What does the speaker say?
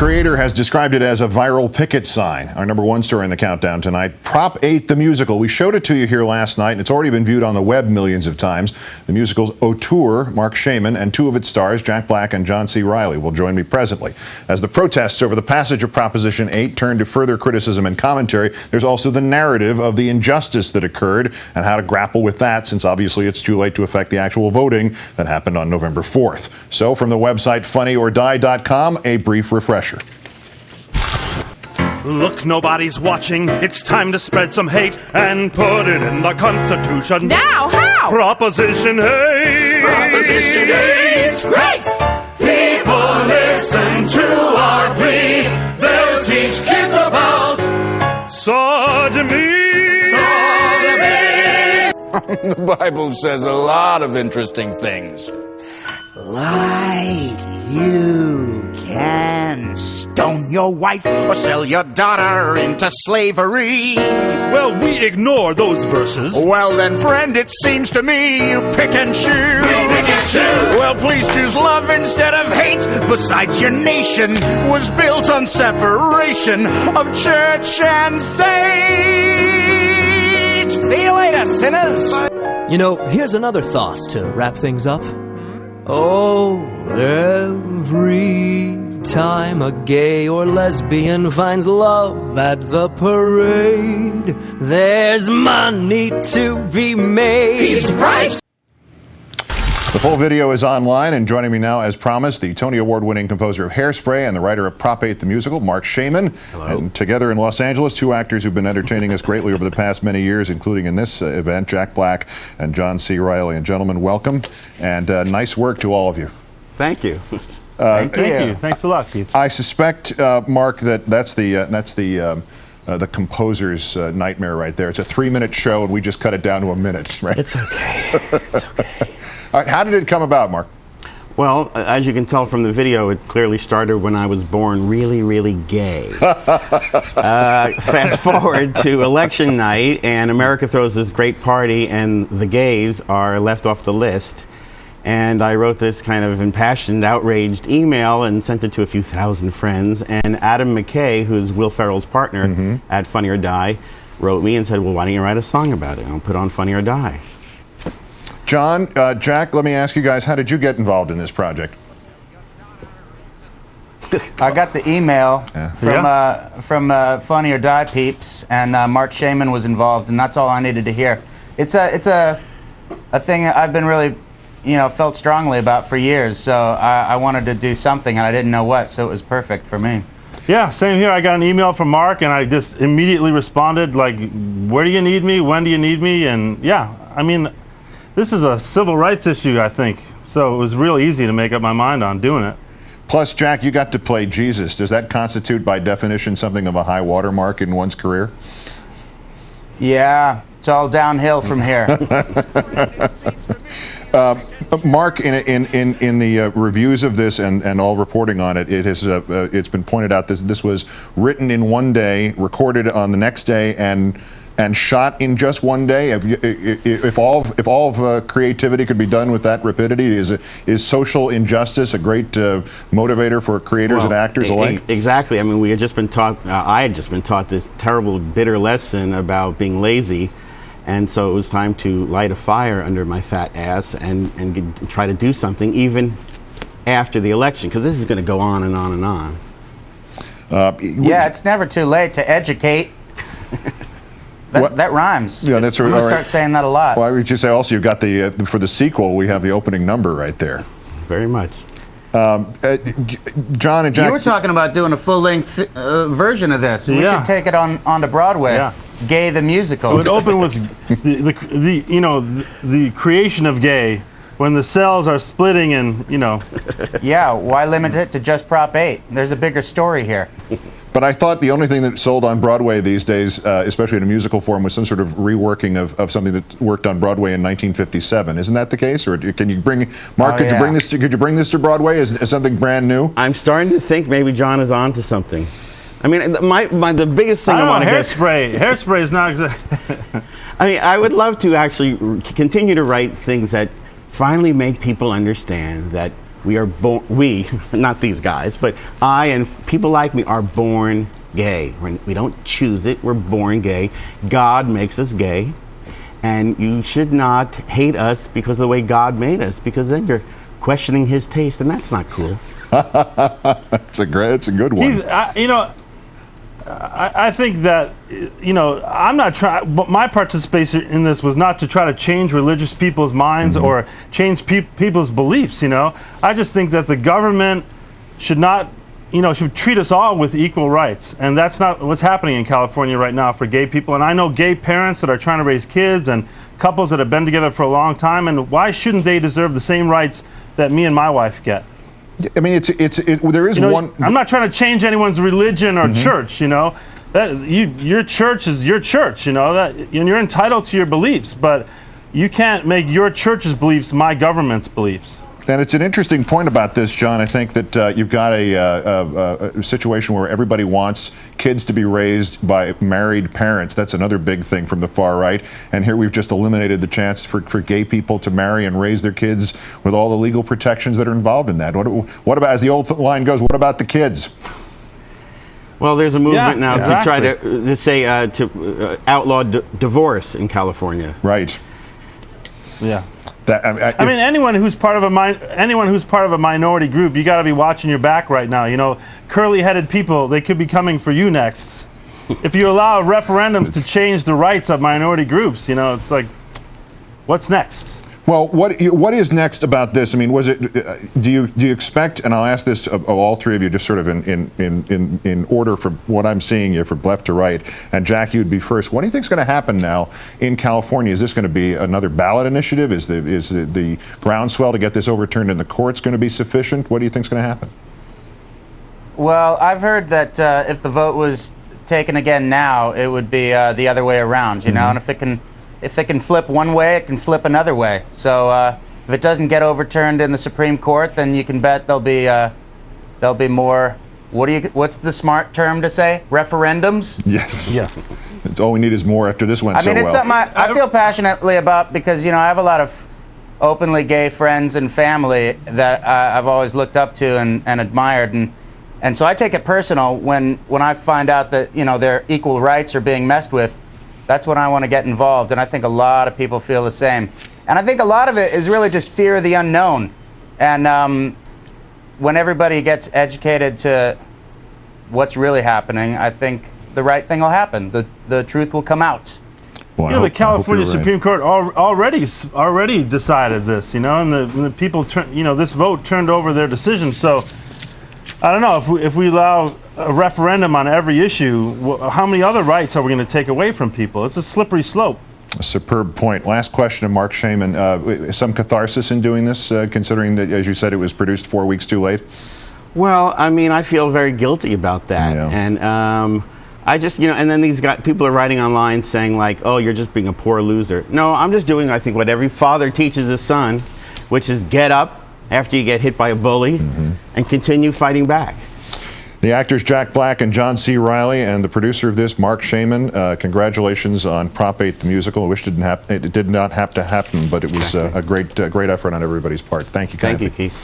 creator has described it as a viral picket sign. Our #1 story in the countdown tonight, Prop 8 the musical. We showed it to you here last night, and it's already been viewed on the web millions of times. The musical's auteur, Mark Shaman, and two of its stars, Jack Black and John C. Reilly, will join me presently. As the protests over the passage of Proposition 8 turn to further criticism and commentary, there's also the narrative of the injustice that occurred and how to grapple with that, since obviously it's too late to affect the actual voting that happened on November 4th. So from the website funnyorDie.com, a brief refresher. Look, nobody's watching. It's time to spread some hate and put it in the Constitution. Now, how? Proposition 8. Proposition 8. Great! People listen to our plea. They'll teach kids about sodomy. The Bible says a lot of interesting things. Like you can stone your wife or sell your daughter into slavery. Well, we ignore those verses. Well then, friend, it seems to me you pick and choose. Pick and choose. Well, please choose love instead of hate. Besides, your nation was built on separation of church and state. See you later, sinners. You know, here's another thought to wrap things up. Oh, every time a gay or lesbian finds love at the parade, there's money to be made. He's right! The full video is online, and joining me now, as promised, the Tony Award-winning composer of Hairspray and the writer of Prop 8 the musical, Mark Shaman. Hello. And together in Los Angeles, two actors who've been entertaining us greatly over the past many years, including in this event, Jack Black and John C. Reilly. And gentlemen, welcome, and nice work to all of you. Thank you. Thank you. Thanks a lot, Keith. I suspect, Mark, that's the composer's nightmare right there. It's a 3-minute show, and we just cut it down to a minute, right? It's okay. It's okay. All right, how did it come about, Mark? Well, as you can tell from the video, it clearly started when I was born really, really gay. Fast forward to election night, and America throws this great party, and the gays are left off the list. And I wrote this kind of impassioned, outraged email and sent it to a few thousand friends. And Adam McKay, who's Will Ferrell's partner at Funny or Die, wrote me and said, well, why don't you write a song about it? I'll put on Funny or Die. John, Jack, let me ask you guys, how did you get involved in this project? I got the email from Funny or Die peeps, and Mark Shaman was involved, and that's all I needed to hear. It's a thing that I've been really, felt strongly about for years. So I wanted to do something, and I didn't know what, so it was perfect for me. Yeah, same here. I got an email from Mark, and I just immediately responded, like, where do you need me? When do you need me? And yeah, I mean, this is a civil rights issue, I think. So it was real easy to make up my mind on doing it. Plus, Jack, you got to play Jesus. Does that constitute, by definition, something of a high watermark in one's career? Yeah, it's all downhill from here. Mark, in the reviews of this and all reporting on it, it's been pointed out this was written in one day, recorded on the next day, and shot in just one day. If all of creativity could be done with that rapidity, is social injustice a great motivator for creators and actors alike? Exactly. I mean, we had just been taught. I had just been taught this terrible, bitter lesson about being lazy, and so it was time to light a fire under my fat ass and try to do something even after the election, because this is going to go on and on and on. Yeah, it's never too late to educate. That rhymes. Yeah, that's right. I'm going to start saying that a lot. Well, I would just say also you've got for the sequel, we have the opening number right there. Very much. John and Jack. You were talking about doing a full-length version of this. We should take it onto Broadway. Yeah. Gay the musical. It would open with the creation of Gay, when the cells are splitting and Yeah, why limit it to just Prop 8? There's a bigger story here. But I thought the only thing that sold on Broadway these days, especially in a musical form, was some sort of reworking of something that worked on Broadway in 1957. Isn't that the case? Or can you bring, Mark? Could you bring this to Broadway as something brand new? I'm starting to think maybe John is on to something. I mean, the biggest thing I want to Hairspray is not exactly. I mean, I would love to actually continue to write things that finally make people understand that We are born, not these guys, but I and people like me are born gay. We don't choose it, we're born gay. God makes us gay. And you should not hate us because of the way God made us, because then you're questioning his taste, and that's not cool. It's a good one. I think that, I'm not trying, but my participation in this was not to try to change religious people's minds or change people's beliefs, I just think that the government should not, should treat us all with equal rights. And that's not what's happening in California right now for gay people. And I know gay parents that are trying to raise kids and couples that have been together for a long time. And why shouldn't they deserve the same rights that me and my wife get? I mean, there is one. I'm not trying to change anyone's religion or church. That your church is your church. That and you're entitled to your beliefs, but you can't make your church's beliefs my government's beliefs. And it's an interesting point about this, John. I think that you've got a situation where everybody wants kids to be raised by married parents. That's another big thing from the far right. And here we've just eliminated the chance for gay people to marry and raise their kids with all the legal protections that are involved in that. What about, as the old line goes, what about the kids? Well, there's a movement now exactly. to try to say to outlaw divorce in California. Right. Yeah. I mean, anyone who's part of a minority group, you got to be watching your back right now. Curly-headed people, they could be coming for you next. If you allow referendums to change the rights of minority groups, it's like, what's next? Well, what is next about this? I mean, was it? Do you expect? And I'll ask this of all three of you, just sort of in order from what I'm seeing here, from left to right. And Jack, you'd be first. What do you think is going to happen now in California? Is this going to be another ballot initiative? Is the groundswell to get this overturned in the courts going to be sufficient? What do you think is going to happen? Well, I've heard that if the vote was taken again now, it would be the other way around. And if it can flip one way, it can flip another way. So if it doesn't get overturned in the Supreme Court, then you can bet there'll be more. What's the smart term to say? Referendums? Yes. Yeah. All we need is more after this went so well. I mean, it's something I feel passionately about because I have a lot of openly gay friends and family that I've always looked up to and admired, and so I take it personal when I find out that their equal rights are being messed with. That's when I want to get involved, and I think a lot of people feel the same. And I think a lot of it is really just fear of the unknown. And when everybody gets educated to what's really happening, I think the right thing will happen. The truth will come out. Well, the California Supreme Court already decided this, and the people, this vote turned over their decision. So I don't know if we allow a referendum on every issue, how many other rights are we going to take away from people? It's a slippery slope. A superb point. Last question to Mark Shaman. Some catharsis in doing this, considering that, as you said, it was produced 4 weeks too late? Well, I mean, I feel very guilty about that. Yeah. And I just, and then these guys, people are writing online saying like, oh, you're just being a poor loser. No, I'm just doing, I think, what every father teaches his son, which is get up after you get hit by a bully and continue fighting back. The actors Jack Black and John C. Reilly, and the producer of this, Mark Shaman. Congratulations on Prop 8, the musical. I wish it did not have to happen, but it was a great effort on everybody's part. Thank you, Thank you, Keith.